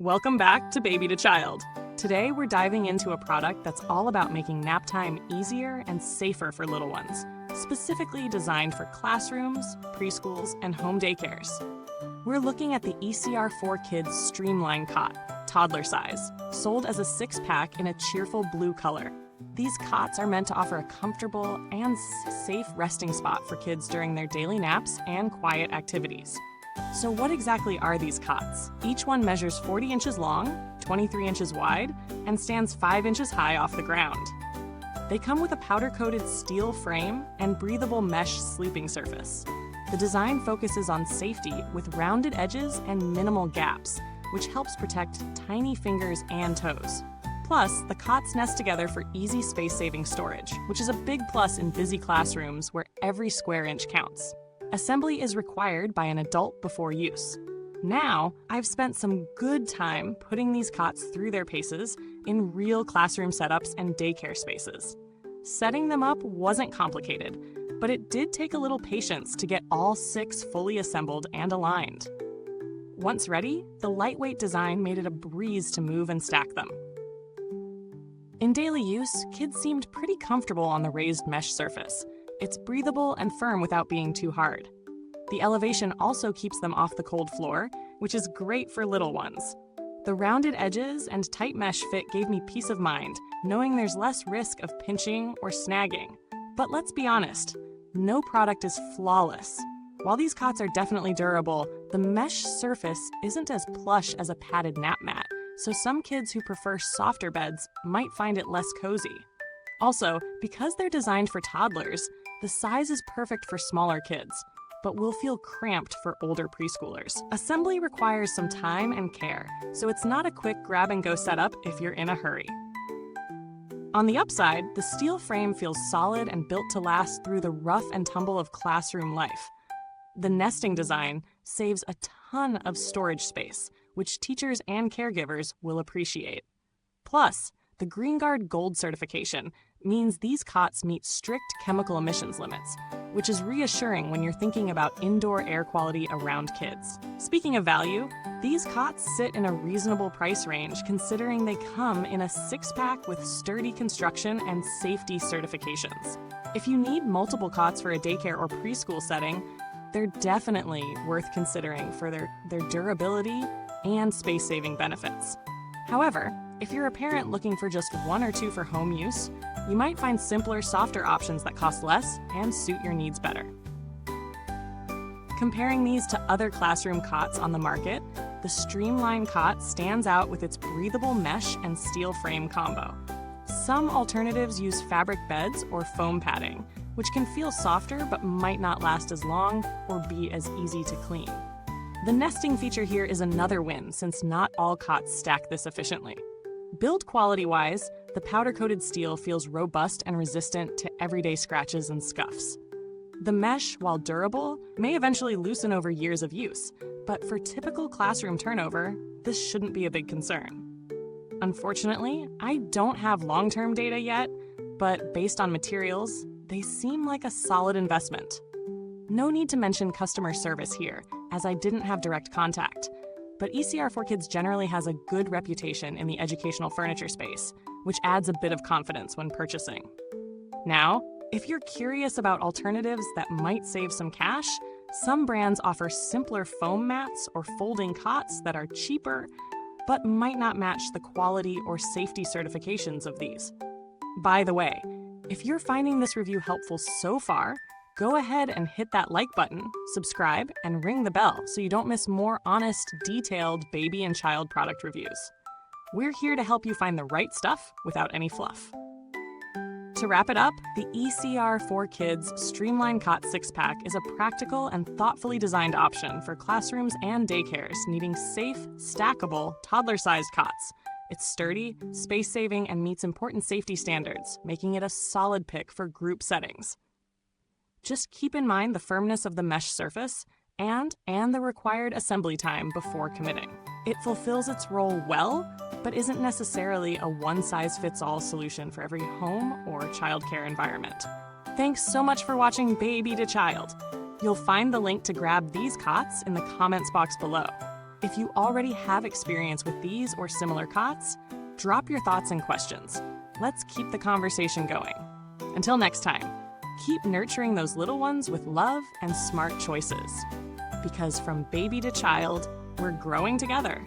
Welcome back to Baby to Child. Today we're diving into a product that's all about making nap time easier and safer for little ones, specifically designed for classrooms, preschools, and home daycares. We're looking at the ECR4Kids Streamline Cot, toddler size, sold as a 6-pack in a cheerful blue color. These cots are meant to offer a comfortable and safe resting spot for kids during their daily naps and quiet activities. So what exactly are these cots? Each one measures 40 inches long, 23 inches wide, and stands 5 inches high off the ground. They come with a powder-coated steel frame and breathable mesh sleeping surface. The design focuses on safety with rounded edges and minimal gaps, which helps protect tiny fingers and toes. Plus, the cots nest together for easy space-saving storage, which is a big plus in busy classrooms where every square inch counts. Assembly is required by an adult before use. Now, I've spent some good time putting these cots through their paces in real classroom setups and daycare spaces. Setting them up wasn't complicated, but it did take a little patience to get all 6 fully assembled and aligned. Once ready, the lightweight design made it a breeze to move and stack them. In daily use, kids seemed pretty comfortable on the raised mesh surface. It's breathable and firm without being too hard. The elevation also keeps them off the cold floor, which is great for little ones. The rounded edges and tight mesh fit gave me peace of mind, knowing there's less risk of pinching or snagging. But let's be honest, no product is flawless. While these cots are definitely durable, the mesh surface isn't as plush as a padded nap mat, so some kids who prefer softer beds might find it less cozy. Also, because they're designed for toddlers, the size is perfect for smaller kids, but will feel cramped for older preschoolers. Assembly requires some time and care, so it's not a quick grab-and-go setup if you're in a hurry. On the upside, the steel frame feels solid and built to last through the rough and tumble of classroom life. The nesting design saves a ton of storage space, which teachers and caregivers will appreciate. Plus, the GreenGuard Gold certification means these cots meet strict chemical emissions limits, which is reassuring when you're thinking about indoor air quality around kids. Speaking of value, these cots sit in a reasonable price range considering they come in a 6-pack with sturdy construction and safety certifications. If you need multiple cots for a daycare or preschool setting, they're definitely worth considering for their durability and space-saving benefits. However, if you're a parent looking for just 1 or 2 for home use, you might find simpler, softer options that cost less and suit your needs better. Comparing these to other classroom cots on the market, the Streamline Cot stands out with its breathable mesh and steel frame combo. Some alternatives use fabric beds or foam padding, which can feel softer but might not last as long or be as easy to clean. The nesting feature here is another win since not all cots stack this efficiently. Build quality-wise, the powder-coated steel feels robust and resistant to everyday scratches and scuffs. The mesh, while durable, may eventually loosen over years of use, but for typical classroom turnover, this shouldn't be a big concern. Unfortunately, I don't have long-term data yet, but based on materials, they seem like a solid investment. No need to mention customer service here, as I didn't have direct contact. But ECR4Kids generally has a good reputation in the educational furniture space, which adds a bit of confidence when purchasing. Now, if you're curious about alternatives that might save some cash, some brands offer simpler foam mats or folding cots that are cheaper, but might not match the quality or safety certifications of these. By the way, if you're finding this review helpful so far, go ahead and hit that like button, subscribe, and ring the bell so you don't miss more honest, detailed baby and child product reviews. We're here to help you find the right stuff without any fluff. To wrap it up, the ECR4Kids Streamline Cot 6-pack is a practical and thoughtfully designed option for classrooms and daycares needing safe, stackable, toddler-sized cots. It's sturdy, space-saving, and meets important safety standards, making it a solid pick for group settings. Just keep in mind the firmness of the mesh surface and the required assembly time before committing. It fulfills its role well, but isn't necessarily a one-size-fits-all solution for every home or childcare environment. Thanks so much for watching Baby to Child. You'll find the link to grab these cots in the comments box below. If you already have experience with these or similar cots, drop your thoughts and questions. Let's keep the conversation going. Until next time, keep nurturing those little ones with love and smart choices. Because from baby to child, we're growing together.